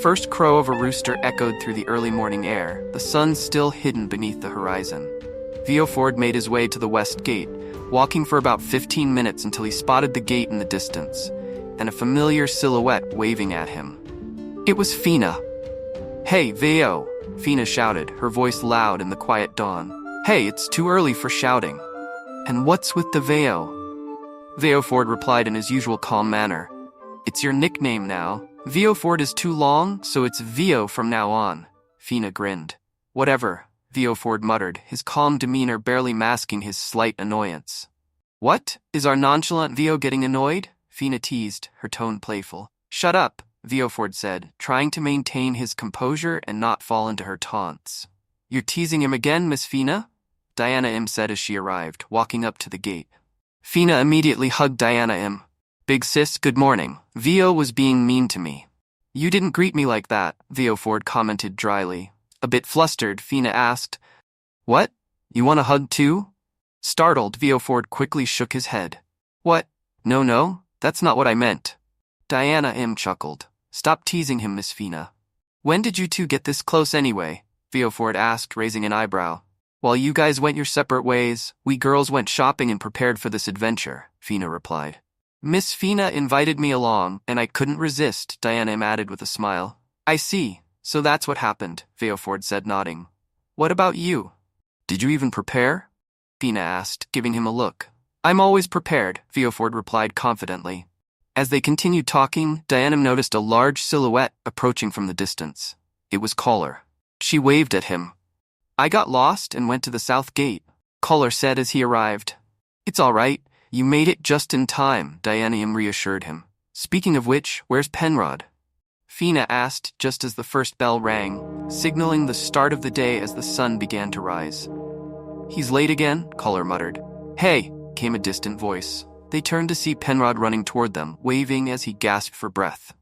first crow of a rooster echoed through the early morning air, the sun still hidden beneath the horizon. Vioford made his way to the west gate, walking for about 15 minutes until he spotted the gate in the distance, and a familiar silhouette waving at him. It was Fina. "Hey, Vio," Fina shouted, her voice loud in the quiet dawn. "Hey, it's too early for shouting." "And what's with the Vio?" Vioford replied in his usual calm manner. "It's your nickname now. Vioford is too long, so it's Vio from now on." Fina grinned. "Whatever," Vioford muttered, his calm demeanor barely masking his slight annoyance. "What? Is our nonchalant Vio getting annoyed?" Fina teased, her tone playful. "Shut up," Vioford said, trying to maintain his composure and not fall into her taunts. "You're teasing him again, Miss Fina?" Diana M. said as she arrived, walking up to the gate. Fina immediately hugged Diana M. "Big sis, good morning. Vio was being mean to me." "You didn't greet me like that," Vioford commented dryly. A bit flustered, Fina asked, "What? You want a hug too?" Startled, Vioford quickly shook his head. "What? No, that's not what I meant." Diana M. chuckled. "Stop teasing him, Miss Fina." "When did you two get this close anyway?" Vioford asked, raising an eyebrow. "While you guys went your separate ways, we girls went shopping and prepared for this adventure," Fina replied. "Miss Fina invited me along, and I couldn't resist," Diana M. added with a smile. "I see, so that's what happened," Vioford said, nodding. "What about you?" "Did you even prepare?" Fina asked, giving him a look. "I'm always prepared," Vioford replied confidently. As they continued talking, Diana noticed a large silhouette approaching from the distance. It was Caller. She waved at him. "I got lost and went to the south gate," Caller said as he arrived. "It's all right. You made it just in time," Diana reassured him. "Speaking of which, where's Penrod?" Fina asked just as the first bell rang, signaling the start of the day as the sun began to rise. "He's late again," Caller muttered. "Hey," came a distant voice. They turned to see Penrod running toward them, waving as he gasped for breath.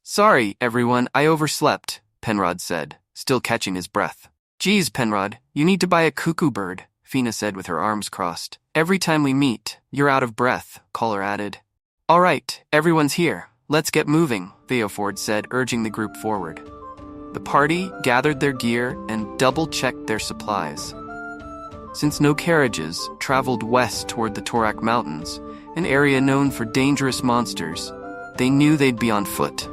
"Sorry, everyone, I overslept," Penrod said, still catching his breath. "Geez, Penrod, you need to buy a cuckoo bird," Fina said with her arms crossed. "Every time we meet, you're out of breath," Caller added. "All right, everyone's here. Let's get moving," Vioford said, urging the group forward. The party gathered their gear and double-checked their supplies. Since no carriages traveled west toward the Torak Mountains, an area known for dangerous monsters, they knew they'd be on foot.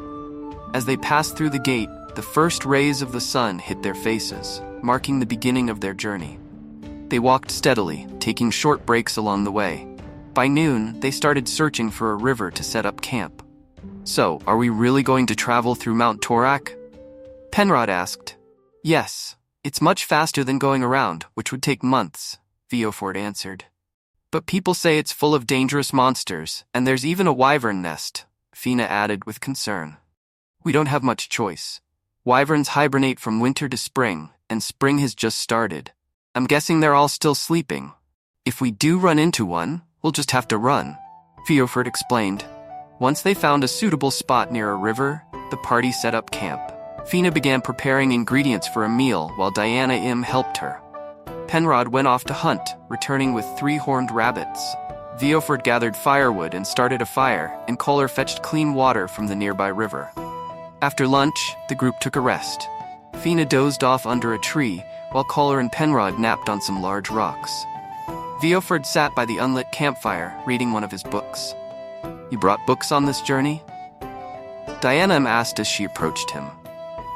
As they passed through the gate, the first rays of the sun hit their faces, marking the beginning of their journey. They walked steadily, taking short breaks along the way. By noon, they started searching for a river to set up camp. "So, are we really going to travel through Mount Torak?" Penrod asked. "Yes. It's much faster than going around, which would take months," Vioford answered. "But people say it's full of dangerous monsters, and there's even a wyvern nest," Fina added with concern. "We don't have much choice. Wyverns hibernate from winter to spring, and spring has just started. I'm guessing they're all still sleeping. If we do run into one, we'll just have to run," Vioford explained. Once they found a suitable spot near a river, the party set up camp. Fina began preparing ingredients for a meal while Diana M. helped her. Penrod went off to hunt, returning with 3 horned rabbits. Vioford gathered firewood and started a fire, and Caller fetched clean water from the nearby river. After lunch, the group took a rest. Fina dozed off under a tree, while Caller and Penrod napped on some large rocks. Vioford sat by the unlit campfire, reading one of his books. "You brought books on this journey?" Diana M. asked as she approached him.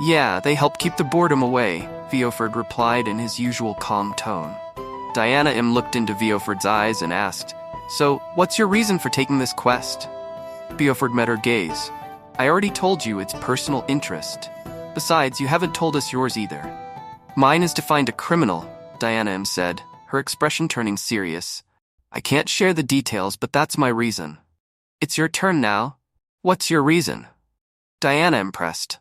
"Yeah, they help keep the boredom away," Vioford replied in his usual calm tone. Diana M. looked into Vioford's eyes and asked, "So, what's your reason for taking this quest?" Vioford met her gaze. "I already told you it's personal interest. Besides, you haven't told us yours either." "Mine is to find a criminal," Diana M. said, her expression turning serious. "I can't share the details, but that's my reason." "It's your turn now. What's your reason?" Diana M. pressed.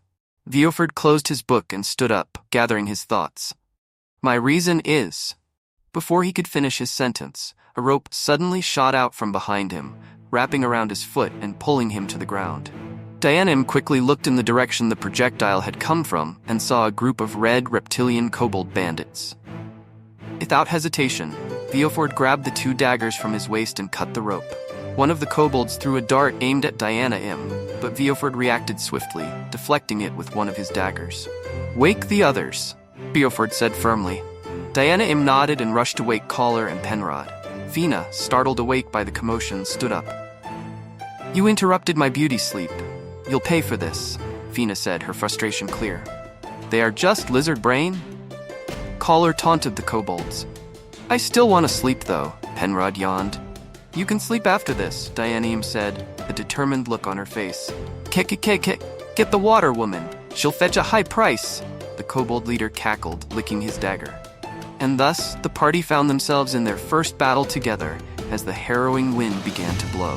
Vioford closed his book and stood up, gathering his thoughts. "My reason is..." Before he could finish his sentence, a rope suddenly shot out from behind him, wrapping around his foot and pulling him to the ground. Diana M. quickly looked in the direction the projectile had come from and saw a group of red reptilian kobold bandits. Without hesitation, Vioford grabbed the 2 daggers from his waist and cut the rope. One of the kobolds threw a dart aimed at Diana M., but Vioford reacted swiftly, deflecting it with one of his daggers. "Wake the others," Vioford said firmly. Diana Im nodded and rushed to wake Collar and Penrod. Fina, startled awake by the commotion, stood up. "You interrupted my beauty sleep. You'll pay for this," Fina said, her frustration clear. "They are just lizard brain?" Collar taunted the kobolds. "I still want to sleep, though," Penrod yawned. "You can sleep after this," Diana said, a determined look on her face. Get the water, woman. She'll fetch a high price," the kobold leader cackled, licking his dagger. And thus, the party found themselves in their first battle together as the harrowing wind began to blow.